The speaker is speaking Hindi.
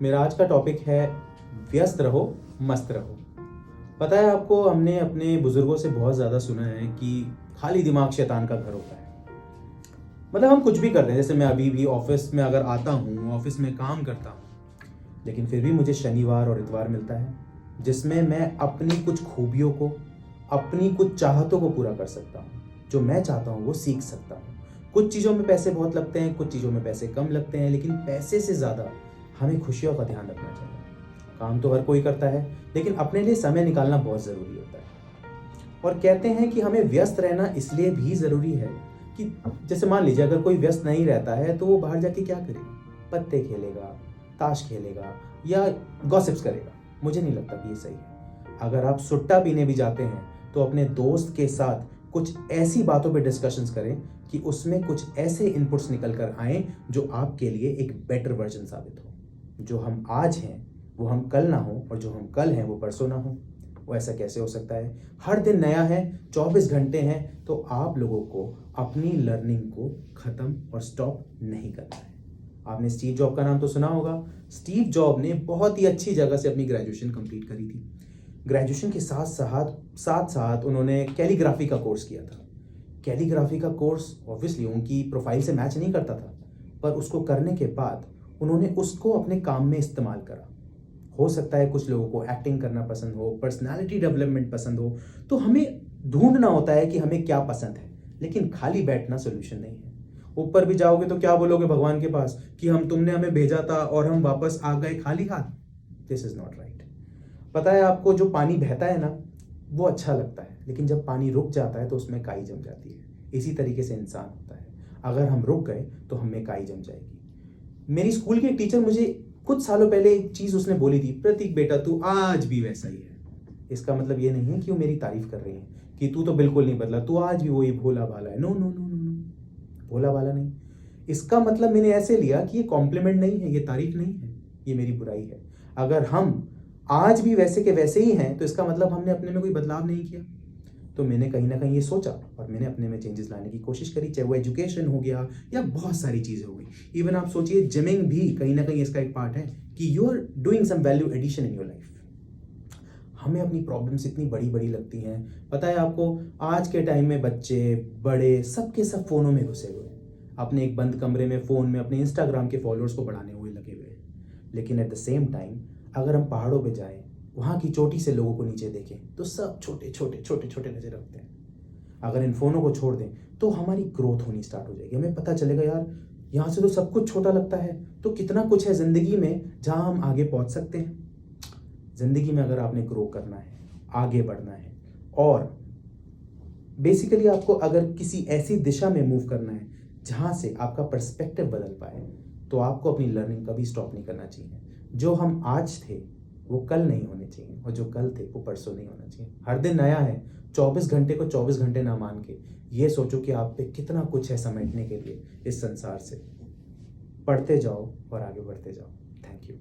मेरा आज का टॉपिक है व्यस्त रहो मस्त रहो। पता है आपको, हमने अपने बुजुर्गों से बहुत ज़्यादा सुना है कि खाली दिमाग शैतान का घर होता है। मतलब हम कुछ भी करते हैं, जैसे मैं अभी भी ऑफिस में अगर आता हूँ, ऑफिस में काम करता हूँ, लेकिन फिर भी मुझे शनिवार और इतवार मिलता है जिसमें मैं अपनी कुछ खूबियों को, अपनी कुछ चाहतों को पूरा कर सकता हूँ। जो मैं चाहता हूँ वो सीख सकता हूँ। कुछ चीज़ों में पैसे बहुत लगते हैं, कुछ चीज़ों में पैसे कम लगते हैं, लेकिन पैसे से ज़्यादा हमें खुशियों का ध्यान रखना चाहिए। काम तो हर कोई करता है, लेकिन अपने लिए समय निकालना बहुत ज़रूरी होता है। और कहते हैं कि हमें व्यस्त रहना इसलिए भी ज़रूरी है कि जैसे मान लीजिए अगर कोई व्यस्त नहीं रहता है तो वो बाहर जाके क्या करेगा? पत्ते खेलेगा, ताश खेलेगा या गॉसिप्स करेगा। मुझे नहीं लगता कि ये सही है। अगर आप सुट्टा पीने भी जाते हैं तो अपने दोस्त के साथ कुछ ऐसी बातों पे डिस्कशंस करें कि उसमें कुछ ऐसे इनपुट्स निकल कर आए जो आपके लिए एक बेटर वर्जन साबित हो। जो हम आज हैं वो हम कल ना हो, और जो हम कल हैं वो परसों ना हो। वो ऐसा कैसे हो सकता है? हर दिन नया है, 24 घंटे हैं, तो आप लोगों को अपनी लर्निंग को खत्म और स्टॉप नहीं करना है। आपने स्टीव जॉब का नाम तो सुना होगा। स्टीव जॉब ने बहुत ही अच्छी जगह से अपनी ग्रेजुएशन कंप्लीट करी थी। ग्रेजुएशन के साथ साथ साथ उन्होंने कैलीग्राफी का कोर्स किया था। कैलीग्राफी का कोर्स ऑब्वियसली उनकी प्रोफाइल से मैच नहीं करता था, पर उसको करने के बाद उन्होंने उसको अपने काम में इस्तेमाल करा। हो सकता है कुछ लोगों को एक्टिंग करना पसंद हो, पर्सनालिटी डेवलपमेंट पसंद हो, तो हमें ढूंढना होता है कि हमें क्या पसंद है, लेकिन खाली बैठना सोल्यूशन नहीं है। ऊपर भी जाओगे तो क्या बोलोगे भगवान के पास कि तुमने हमें भेजा था और हम वापस आ गए खाली हाथ? This is not right. पता है आपको, जो पानी बहता है ना वो अच्छा लगता है, लेकिन जब पानी रुक जाता है तो उसमें काई जम जाती है। इसी तरीके से इंसान होता है, अगर हम रुक गए तो हमें काई जम जाएगी। मेरी स्कूल की एक टीचर मुझे कुछ सालों पहले एक चीज उसने बोली थी, प्रतीक बेटा तू आज भी वैसा ही है। इसका मतलब ये नहीं है कि वो मेरी तारीफ कर रही है कि तू तो बिल्कुल नहीं बदला, तू आज भी वही भोला भाला है। No no no no no, भोला भाला नहीं। इसका मतलब मैंने ऐसे लिया कि ये कॉम्प्लीमेंट नहीं है, ये तारीफ नहीं है, ये मेरी बुराई है। अगर हम आज भी वैसे के वैसे ही हैं तो इसका मतलब हमने अपने में कोई बदलाव नहीं किया। तो मैंने कहीं ना कहीं ये सोचा और मैंने अपने में चेंजेस लाने की कोशिश करी, चाहे वो एजुकेशन हो गया या बहुत सारी चीज़ें हो गई। इवन आप सोचिए, जिमिंग भी कहीं ना कहीं इसका एक पार्ट है कि you are doing some value addition in your life. हमें अपनी प्रॉब्लम्स इतनी बड़ी बड़ी लगती हैं। पता है आपको, आज के टाइम में बच्चे बड़े सबके सब फोनों में घुसे हुए हैं, अपने एक बंद कमरे में फ़ोन में अपने इंस्टाग्राम के फॉलोअर्स को बढ़ाने हुए लगे हुए हैं। लेकिन एट द सेम टाइम अगर हम पहाड़ों पे जाएं, वहाँ की चोटी से लोगों को नीचे देखें तो सब छोटे छोटे छोटे छोटे नजर रखते हैं। अगर इन फ़ोनों को छोड़ दें तो हमारी ग्रोथ होनी स्टार्ट हो जाएगी। हमें पता चलेगा यार, यहाँ से तो सब कुछ छोटा लगता है, तो कितना कुछ है ज़िंदगी में जहाँ हम आगे पहुँच सकते हैं। ज़िंदगी में अगर आपने ग्रो करना है, आगे बढ़ना है, और बेसिकली आपको अगर किसी ऐसी दिशा में मूव करना है जहाँ से आपका पर्सपेक्टिव बदल पाए, तो आपको अपनी लर्निंग कभी स्टॉप नहीं करना चाहिए। जो हम आज थे वो कल नहीं होने चाहिए, और जो कल थे वो परसों नहीं होना चाहिए। हर दिन नया है, 24 घंटे को 24 घंटे ना मान के ये सोचो कि आप पे कितना कुछ है समेटने के लिए इस संसार से। पढ़ते जाओ और आगे बढ़ते जाओ। Thank you.